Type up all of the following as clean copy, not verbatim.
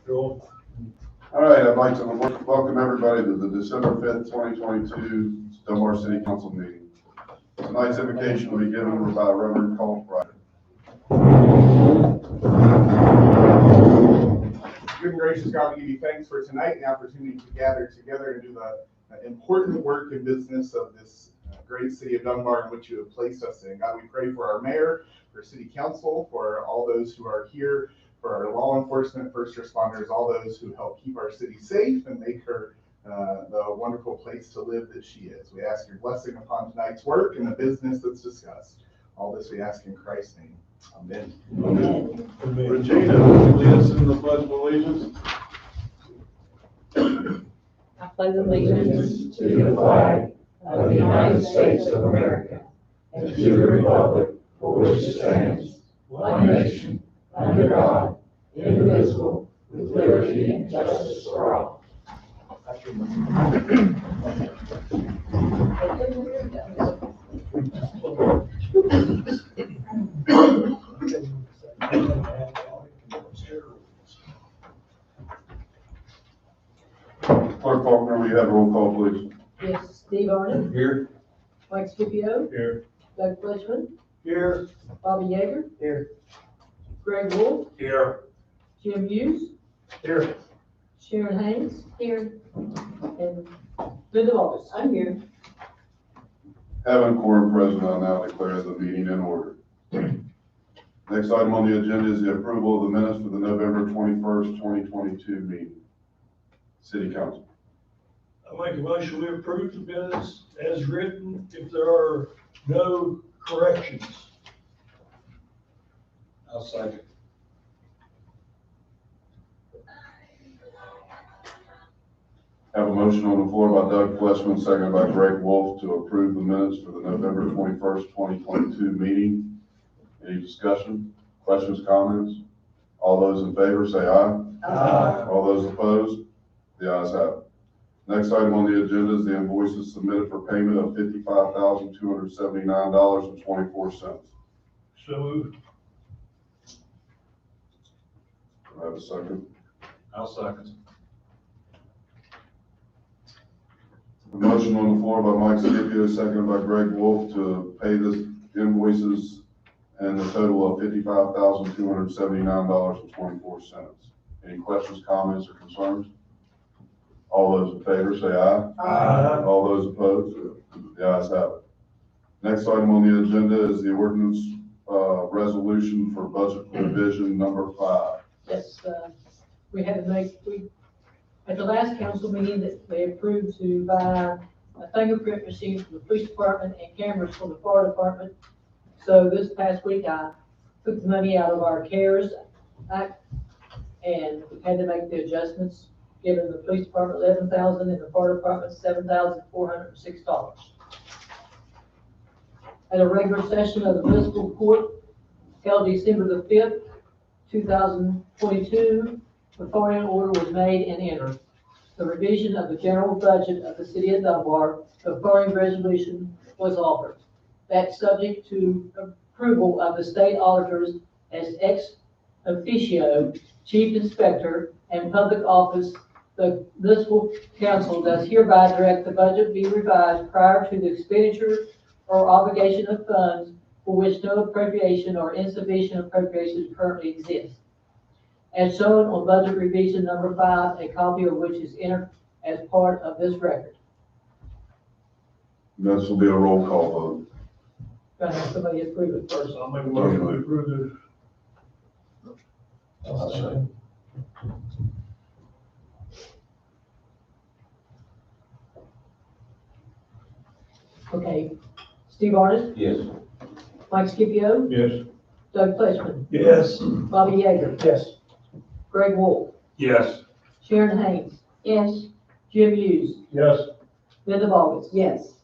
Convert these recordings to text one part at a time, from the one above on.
Joel. All right, I'd like to welcome everybody to the December 5th, 2022 Dunbar City Council meeting. Tonight's invocation will be given by Reverend Cole Ryder. Good and gracious God, we give you thanks for tonight and the opportunity to gather together and do the important work and business of this great city of Dunbar in which you have placed us in. God, we pray for our mayor, for city council, for all those who are here, for our law enforcement, first responders, all those who help keep our city safe and make her the wonderful place to live that she is. We ask your blessing upon tonight's work and the business that's discussed. All this we ask in Christ's name. Amen. Amen. Regina, will you lead us in the Pledge of Allegiance? I pledge allegiance to the flag of the United States of America and to the republic for which it stands, one nation, under God, indivisible, with liberty and justice for all. Clerk Faulkner, will you have a roll call, please? Yes, Steve Arnott. Here. Mike Scipio. Here. Doug Fleshman. Here. Bobby Yeager. Here. Greg Wolf. Here. Jim Hughes. Here. Sharon Haynes. Here. And Linda Wallace. I'm here. Having quorum present, I now declare the meeting in order. Next item on the agenda is the approval of the minutes for the November 21st, 2022 meeting. City Council. I make a motion we approve the minutes as written if there are no corrections. I'll second. Have a motion on the floor by Doug Fleshman, seconded by Greg Wolf, to approve the minutes for the November 21st, 2022 meeting. Any discussion, questions, comments? All those in favor say aye. Aye. All those opposed? The ayes have it. Next item on the agenda is the invoices submitted for payment of $55,279.24. So moved. Do I have a second? I'll second. A motion on the floor by Mike Scipio, seconded by Greg Wolf, to pay the invoices and the total of $55,279.24. Any questions, comments, or concerns? All those in favor say aye. Aye. All those opposed? The ayes have it. Next item on the agenda is the ordinance resolution for budget revision number 5. Yes, we had to at the last council meeting that they approved to buy a fingerprint machine for the police department and cameras for the fire department. So this past week, I took the money out of our CARES Act and we had to make the adjustments, giving the police department $11,000 and the fire department $7,406. At a regular session of the municipal court held December the 5th, 2022, the following order was made and entered. The revision of the general budget of the city of Dunbar, the following resolution was offered. That subject to approval of the state auditors as ex officio chief inspector and public office, the municipal council does hereby direct the budget be revised prior to the expenditure or obligation of funds for which no appropriation or insufficient appropriation currently exists. As shown on budget revision number 5, a copy of which is entered as part of this record. This will be a roll call vote. Gonna have somebody approve it first. I'll make a motion to approve it. I'll second. Okay. Steve Arnott, Yes. Mike Scipio, Yes. Doug Fleshman, Yes. Bobby Yeager, Yes. Greg Wolf, Yes. Sharon Haynes. Yes. Jim Hughes, Yes. Linda Wallace. Yes.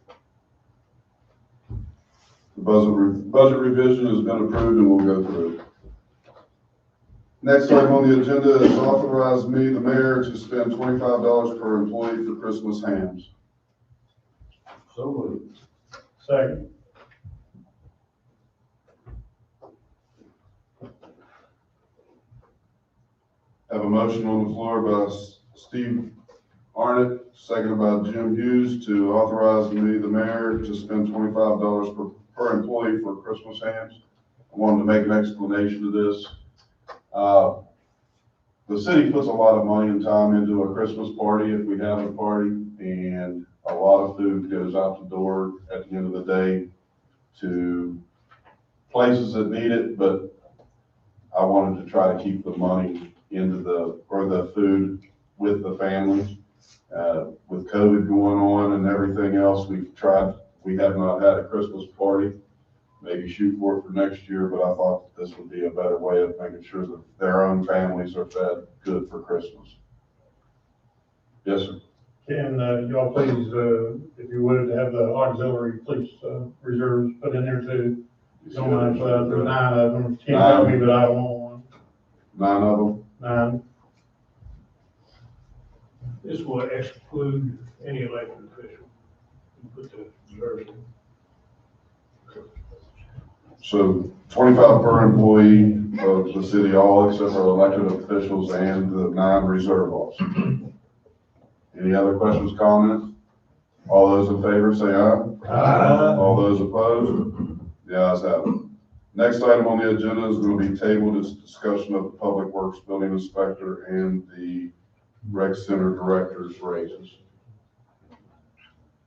The budget revision has been approved and we'll go through. Next item on the agenda is authorize me, the mayor, to spend $25 per employee for Christmas hams. So moved. Second. Have a motion on the floor by Steve Arnott, seconded by Jim Hughes, to authorize me, the mayor, to spend $25 per employee for Christmas hams. I wanted to make an explanation of this. The city puts a lot of money and time into a Christmas party if we have a party, and a lot of food goes out the door at the end of the day to places that need it, but I wanted to try to keep the money into the food with the families. With COVID going on and everything else, we have not had a Christmas party. Maybe shoot for it for next year, but I thought that this would be a better way of making sure that their own families are fed good for Christmas. Yes, sir. Can y'all please, if you would, have the auxiliary police reserves put in there too? Don't mind, there's 9 of them. Can't tell me, but I don't want one. 9 of them? 9. This will exclude any elected official. You put the reserves in. So 25 per employee of the city hall, except for elected officials and the 9 reserve officers. Any other questions, comments? All those in favor say aye. Aye. All those opposed? The ayes have it. Next item on the agenda is going to be tabled. It's discussion of the Public Works Building Inspector and the Rec Center Director's raises.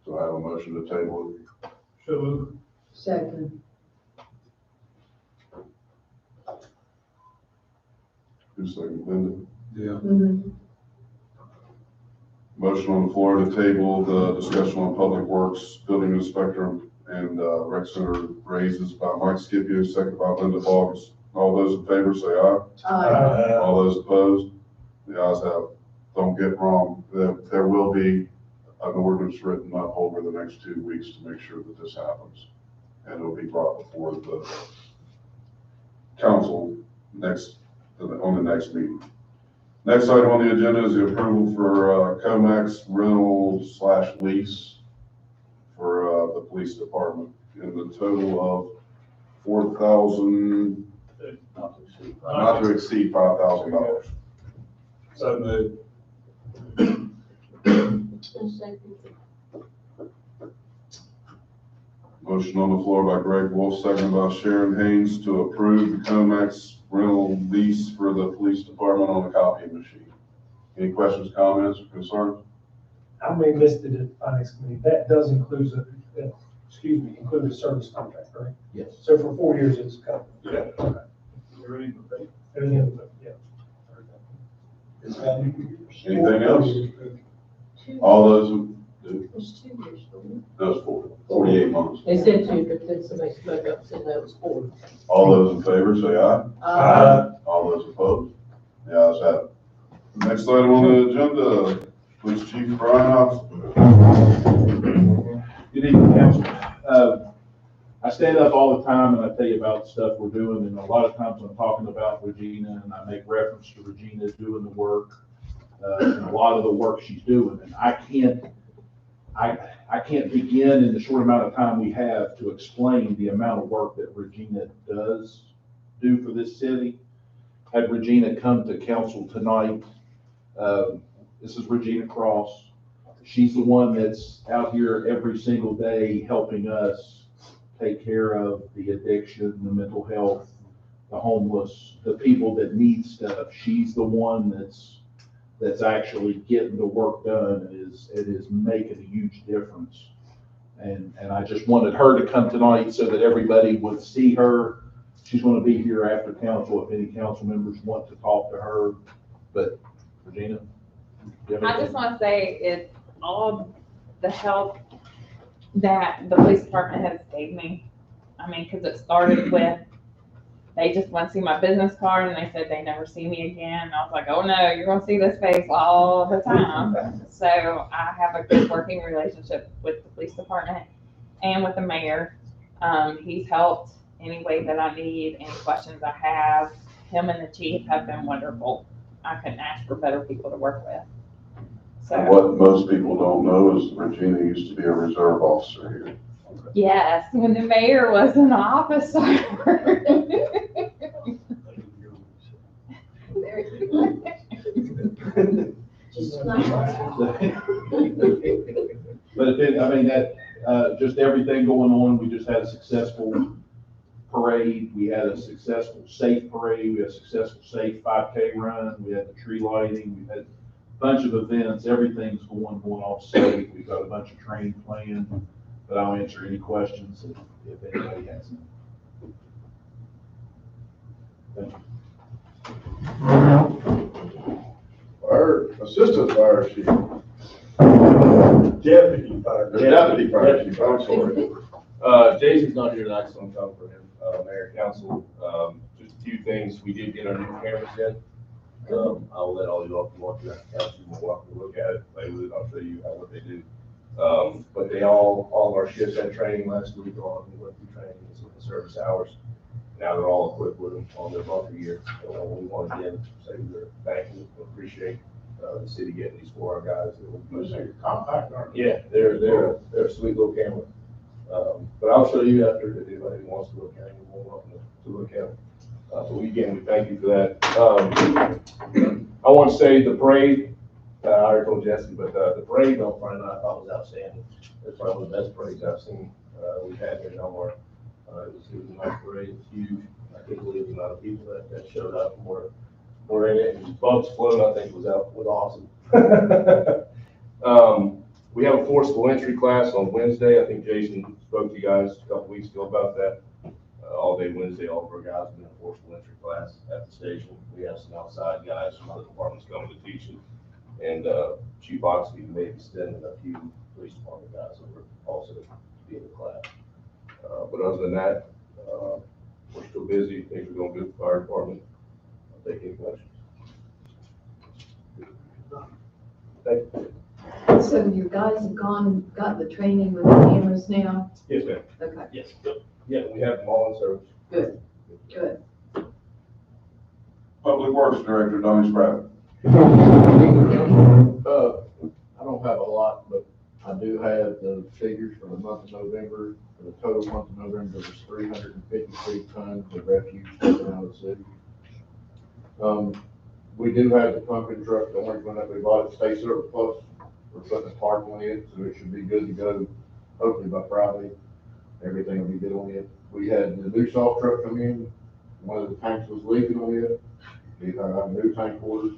So I have a motion to table it. So Second. Who's second, Linda? Yeah. Mm-hmm. Motion on the floor to table the discussion on Public Works Building Inspector and Rec Center raises by Mike Scipio, second by Linda Boggs. All those in favor say aye. All those opposed? The ayes have it. Don't get wrong, there will be an ordinance written up over the next 2 weeks to make sure that this happens. And it'll be brought before the council on the next meeting. Next item on the agenda is the approval for Comax rental/lease for the police department in the total of $4,000, not to exceed $5,000. So moved. Motion on the floor by Greg Wolf, second by Sharon Haynes, to approve the Comax rental lease for the police department on the copying machine. Any questions, comments, or concerns? I may have missed it at finance committee. That does include include a service contract, right? Yes. So for 4 years, it's covered. Yeah. you're ready to pay. Everything, yeah. Anything else? All those who do, It's 2 years, those 48 months. They said 2, but then somebody spoke up and said that was 4. All those in favor say aye. All those opposed? The ayes have it. Next item on the agenda, Police Chief Brian Oxford. Good evening, council. I stand up all the time and I tell you about the stuff we're doing, and a lot of times I'm talking about Regina and I make reference to Regina doing the work, and a lot of the work she's doing. And I can't begin in the short amount of time we have to explain the amount of work that Regina does do for this city. Had Regina come to council tonight, this is Regina Cross. She's the one that's out here every single day helping us take care of the addiction, the mental health, the homeless, the people that need stuff. She's the one that's actually getting the work done. It is making a huge difference. And I just wanted her to come tonight so that everybody would see her. She's going to be here after council if any council members want to talk to her. But Regina? I just want to say it's all the help that the police department has gave me. I mean, because it started with, they just went to see my business card and they said they never see me again. And I was like, oh no, you're going to see this face all the time. So I have a good working relationship with the police department and with the mayor. He's helped any way that I need, any questions I have. Him and the chief have been wonderful. I couldn't ask for better people to work with. So, What most people don't know is Regina used to be a reserve officer here. yes, when the mayor was an officer. Just not. But I mean, that, just everything going on, we just had a successful parade, we had a successful safe parade, we had a successful safe 5K run, we had the tree lighting, we had a bunch of events, everything's going off safe, we've got a bunch of training planned, but I'll answer any questions if anybody has any. Thank you. Our assistant fire chief, Deputy fire. the deputy fire chief, I'm sorry. Jason's not here tonight, so I'm coming for him, Mayor, Council. Just a few things, we did get our new cameras in. I'll let all you all, if you want to, council, you're welcome to look at it, play with it, I'll show you what they do. But they all of our shifts had training last week on, we went through training, some of the service hours. Now they're all equipped with them on their bunker gear. So we want to again say we're thankful, appreciate, the city getting these for our guys. Compact, aren't they? Yeah, they're a sweet little camera. But I'll show you after, if anybody wants to look at it, you're more welcome to look at it. But we thank you for that. I want to say the parade, I already told Jesse, but the parade on Friday night I thought was outstanding. It's probably one of the best parades I've seen, we've had here in Dunbar. It was a nice parade, it was huge. I couldn't believe the amount of people that showed up and were in it. And Bub's float, I think, was awesome. We have a forcible entry class on Wednesday. I think Jason spoke to you guys a couple weeks ago about that. All day Wednesday, all of our guys are in a forcible entry class at the station. We have some outside guys from other departments coming to teach it. And Chief Oxley may be sending a few police department guys over also to be in the class. But other than that, we're still busy. Things are going good with the fire department. I'll take any questions. Thank you. So you guys have got the training with the cameras now? Yes, ma'am. Okay, Yes. Yeah, we have them all in service. good. Public Works Director, Donnie Spratt. I don't have a lot, but I do have the figures for the month of November. For the total month of November, was 353 tons of refuse taken out of the city. We do have the pumping truck, the orange one that we bought at State Service Plus. We're putting a tarp on it, so it should be good to go, hopefully by Friday. Everything will be good on it. We had the new salt truck come in. One of the tanks was leaking on it. We have new tank orders,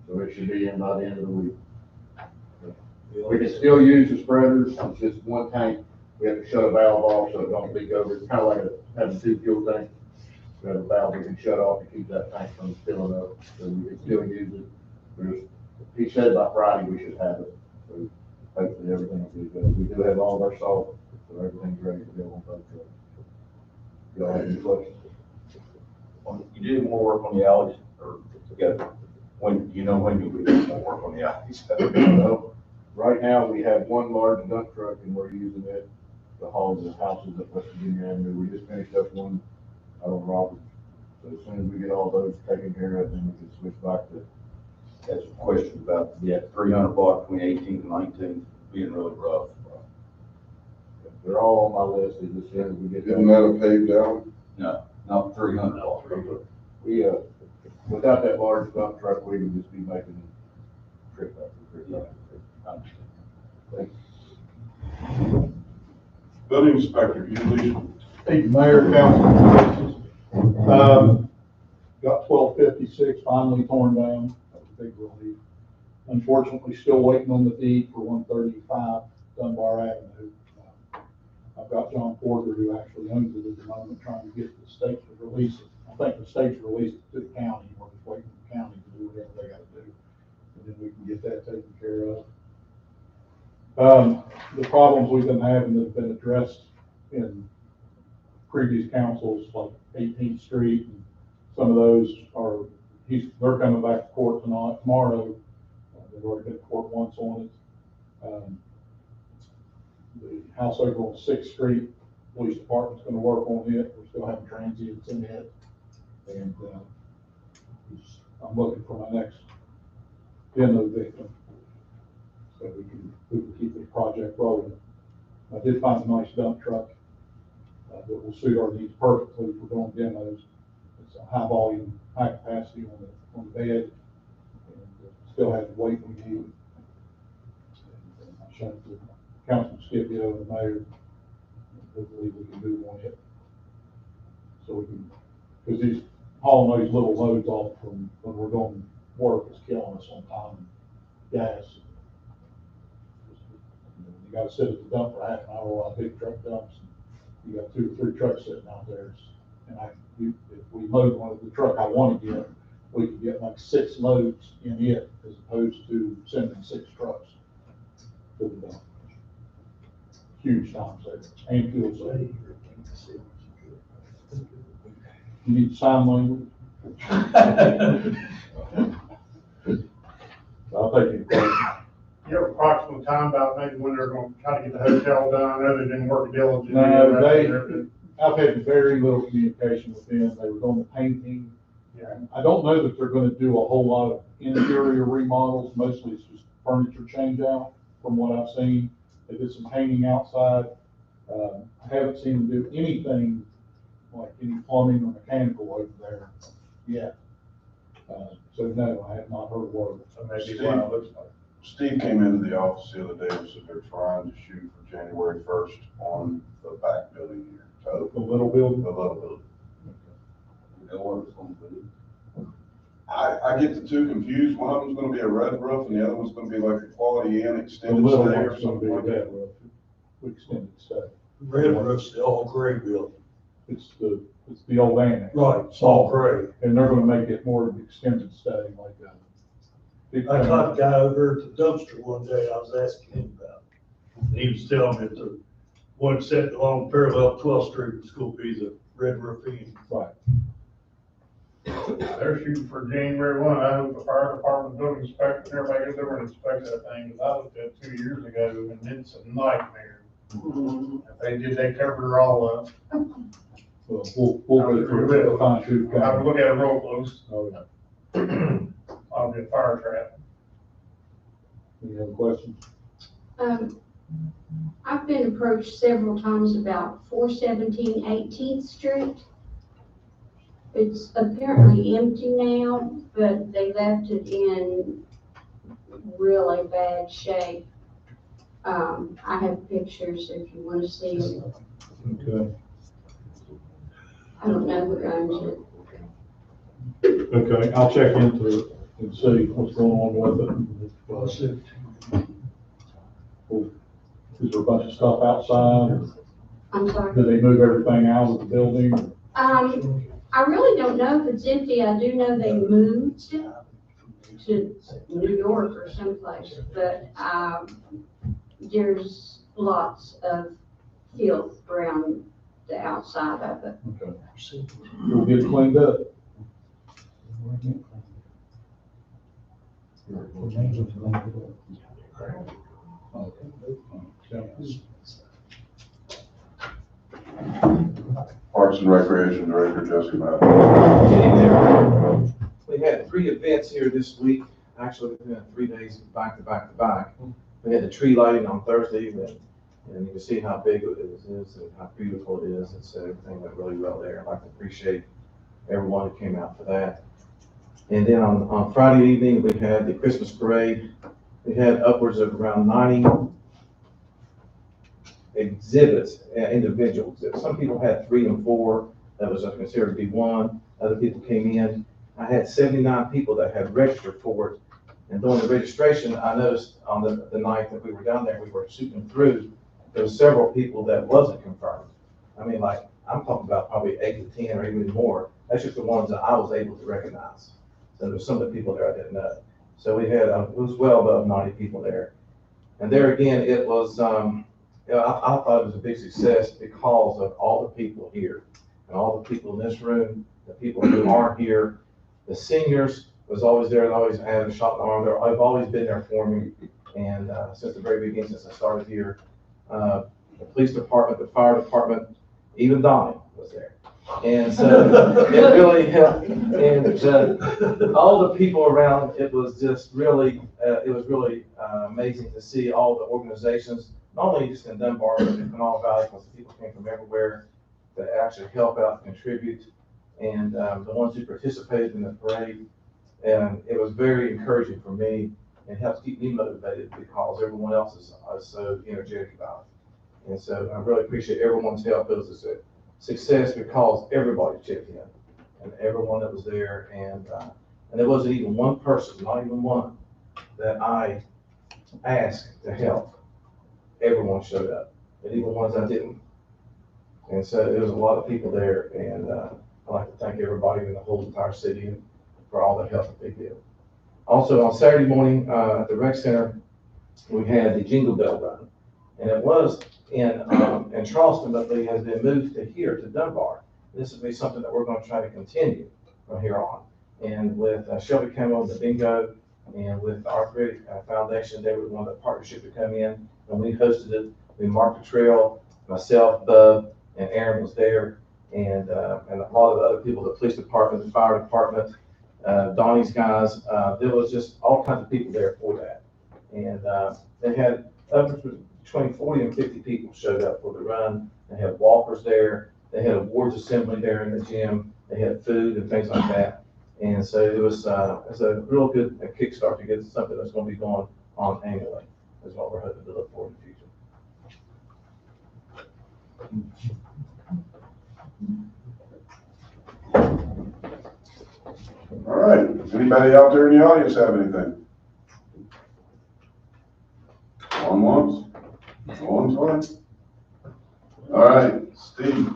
so it should be in by the end of the week. We can still use the spreaders. It's just one tank. We have to shut a valve off so it don't leak over. It's kind of like having two fuel tanks. We have a valve we can shut off to keep that tank from filling up, so we can still use it. He said by Friday we should have it. So hopefully everything will be good. We do have all of our salt, so everything's ready to go on both trucks. Y'all have any questions? You did more work on the alleys, or together? When you'll be doing more work on the alleys? Well, right now, we have one large dump truck and we're using it to haul the houses at West Virginia Avenue. We just finished up one out on Roberts. So as soon as we get all those taken care of, then we can switch back to. That's a question about, 300 block between 18 and 19 being really rough. They're all on my list, as soon as we get. Isn't that a paved down? No, not 300 block. We, without that large dump truck, we would just be making trip after trip. Thanks. Building inspector, you leave. Thank you, Mayor, Council. Got 1256 finally torn down. That was a big relief. Unfortunately, still waiting on the deed for 135 Dunbar Avenue. I've got John Porter, who actually owns it at the moment, trying to get the state to release it. I think the state's released it to the county. We're just waiting for the county to do whatever they got to do. And then we can get that taken care of. The problems we've been having that have been addressed in previous councils, like 18th Street, and some of those they're coming back to court tomorrow. They've already been to court once on it. The house over on 6th Street, police department's gonna work on it. We're still having transients in it. And I'm looking for my next demo victim, so we can keep the project rolling. I did find a nice dump truck that will suit our needs perfectly for doing demos. It's a high volume, high capacity on the bed, and still have to wait on you. I showed the Councilman Scipio and the mayor, we believe we can do one yet. So we can, because he's hauling those little loads off from when we're going to work is killing us on time and gas. You gotta sit at the dump for half an hour while big truck dumps. You got 2 or 3 trucks sitting out there. And if we load one of the truck I want to get, we could get like 6 loads in it as opposed to sending 6 trucks to the dump. Huge time savings and fuel savings. You need sign language? I'll take your question. You have approximate time about maybe when they're gonna try to get the hotel done? I know they didn't work diligently. No, I've had very little communication with them. They were doing the painting. Yeah. I don't know that they're gonna do a whole lot of interior remodels. Mostly it's just furniture change out from what I've seen. They did some painting outside. I haven't seen them do anything like any plumbing or mechanical over there yet. So no, I have not heard a word. So maybe what it looks like. Steve came into the office the other day and said they're trying to shoot for January 1st on the back building here. So The little building? the little building. You know what it's gonna be? I get the two confused. One of them's gonna be a red roof and the other one's gonna be like a Quality Inn The extended little stay or one's gonna be something a like that. red roof, extended stay. Red roof's the all gray building. It's the old annex. Right, it's all gray. And they're gonna make it more of an extended stay like that. I caught a guy over at the dumpster one day, I was asking him about it. And he was telling me that the one set along parallel 12th Street was gonna be the Red Roof Inn. Right. They're shooting for January 1. I hope the fire department, building inspector, everybody gets over and inspects that thing, because I looked at it 2 years ago and it's a nightmare. If they did, they covered her all up. Well, we'll go through a fine tooth I would comb. look at it real close. Oh, yeah. I'll be a fire trap. Any other questions? I've been approached several times about 417 18th Street. It's apparently empty now, but they left it in really bad shape. I have pictures if you want to see them. Okay. I don't know who owns it. Okay, I'll check into it and see what's going on with it. Is there a bunch of stuff outside? I'm sorry. Did they move everything out of the building? I really don't know if it's empty. I do know they moved to New York or someplace, but, there's lots of filth around the outside of it. Okay. We'll get it cleaned up. Parks and Recreation Director Jessica Madden. We had 3 events here this week. Actually, we had 3 days back to back to back. We had the tree lighting on Thursday evening, and you can see how big it is and how beautiful it is. It's everything went really well there. I'd like to appreciate everyone who came out for that. And then on Friday evening, we had the Christmas parade. We had upwards of around 90 exhibits, individual exhibits. Some people had 3 and 4. That was considered to be 1. Other people came in. I had 79 people that had registered for it. And during the registration, I noticed on the night that we were down there, we were shooting through, there were several people that wasn't confirmed. I mean, like, I'm talking about probably 8 to 10 or even more. That's just the ones that I was able to recognize. So there's some of the people there I didn't know. So we had, it was well above 90 people there. And there again, it was, I thought it was a big success because of all the people here and all the people in this room, the people who aren't here. The seniors was always there and always had a shot in the arm there. I've always been there for me. And since the very beginning, since I started here, the police department, the fire department, even Donnie was there. And so it really helped. And all the people around, it was just really, amazing to see all the organizations, not only just in Dunbar, but in Kanawha Valley, because people came from everywhere to actually help out, contribute. And the ones who participated in the parade, And it was very encouraging for me and helps keep me motivated because everyone else is so energetic about it. And so I really appreciate everyone's help. It was a success because everybody chipped in and everyone that was there. And there wasn't even one person, not even one, that I asked to help. Everyone showed up, and even ones I didn't. And so there was a lot of people there, and I'd like to thank everybody in the whole entire city for all the help that they did. Also, on Saturday morning at the rec center, we had the Jingle Bell Run, and it was in Charleston, but it has been moved to here, to Dunbar. This will be something that we're going to try to continue from here on. And with Shelby came on the bingo, and with the Arthritic Foundation, they were one of the partnership to come in, and we hosted it. We marked the trail, myself, Bub, and Aaron was there, and a lot of the other people, the police department, the fire department, Donnie's guys. There was just all kinds of people there for that. And they had between 40 and 50 people showed up for the run. They had walkers there. They had awards assembly there in the gym. They had food and things like that. And so it was a real good kickstart to get something that's going to be going on annually. Is what we're hoping to look for in the future. All right, anybody out there in the audience have anything? Going once, going twice. All right, Steve.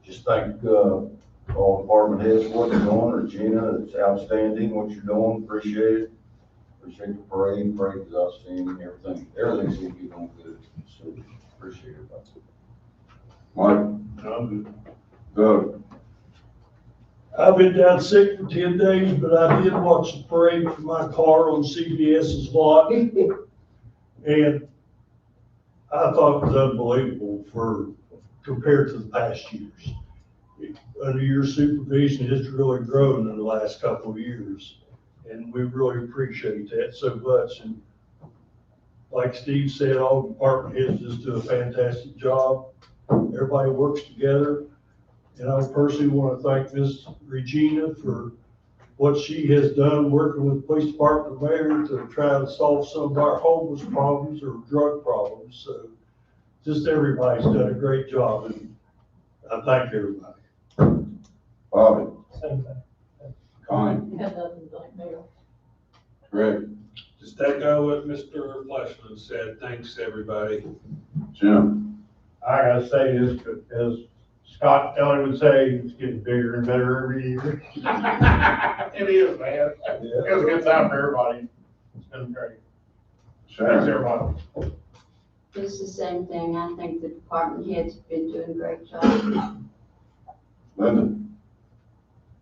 Just thank, all department heads for what they're doing. Regina, it's outstanding what you're doing, appreciate it. Appreciate the parade is outstanding, everything seems to be going good, so appreciate it. Mike? Doug? I've been down sick for 10 days, but I did watch the parade from my car on CBS's lot. And I thought it was unbelievable compared to the past years. Under your supervision, it's really grown in the last couple of years. And we really appreciate that so much. And like Steve said, all department heads just do a fantastic job. Everybody works together. And I personally want to thank Ms. Regina for what she has done working with the police department mayor to try to solve some of our homeless problems or drug problems. So just everybody's done a great job, and I thank everybody. Bobby? Same thing. Connie? Have nothing to thank Mayor. Greg? Just echo what Mr. Fleshman said. Thanks, everybody. Jim? I gotta say this, as Scott Kelly would say, it's getting bigger and better every year. It is, man. It was a good time for everybody. It's been great. Thanks, everybody. It's the same thing. I think the department heads have been doing a great job. Linda?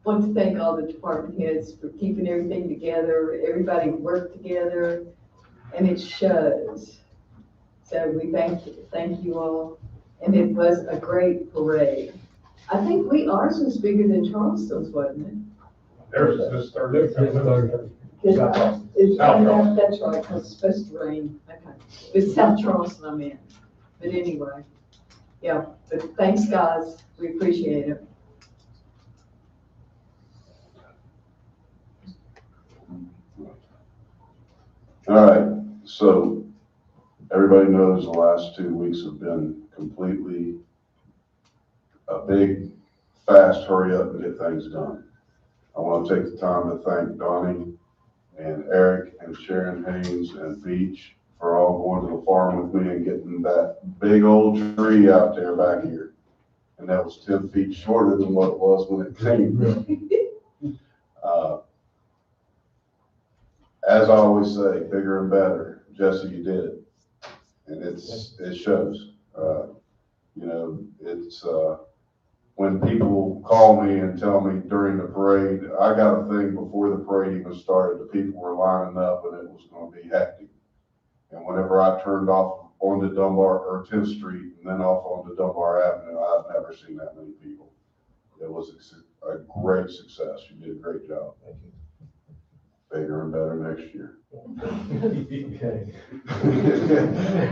Want to thank all the department heads for keeping everything together. Everybody worked together, and it shows. So we thank you all. And it was a great parade. I think ours was bigger than Charleston's, wasn't it? There's this Thursday. It's coming out, that's right, because it's supposed to rain. Okay. It's South Charleston I'm in. But anyway, yeah, but thanks, guys. We appreciate it. All right, so everybody knows the last 2 weeks have been completely a big, fast hurry up and get things done. I want to take the time to thank Donnie and Eric and Sharon Haynes and Beach for all going to the farm with me and getting that big old tree out there back here. And that was 10 feet shorter than what it was when it came. As I always say, bigger and better. Jesse, you did it. And it shows. You know, it's when people call me and tell me during the parade, I got a thing before the parade even started, the people were lining up and it was going to be hectic. And whenever I turned off onto Dunbar or 10th Street and then off onto Dunbar Avenue, I've never seen that many people. It was a great success. You did a great job. Thank you. Bigger and better next year.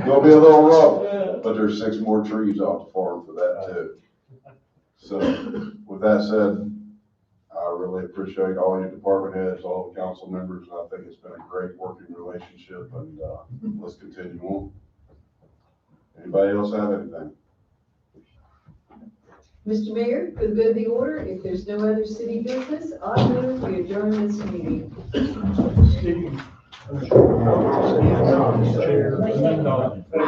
Gonna be a little rough, but there's 6 more trees off the farm for that too. So with that said, I really appreciate all your department heads, all the council members. I think it's been a great working relationship, and, let's continue on. Anybody else have anything? Mr. Mayor, for the good of the order, if there's no other city business, I move we adjourn this meeting. Steve. Chair.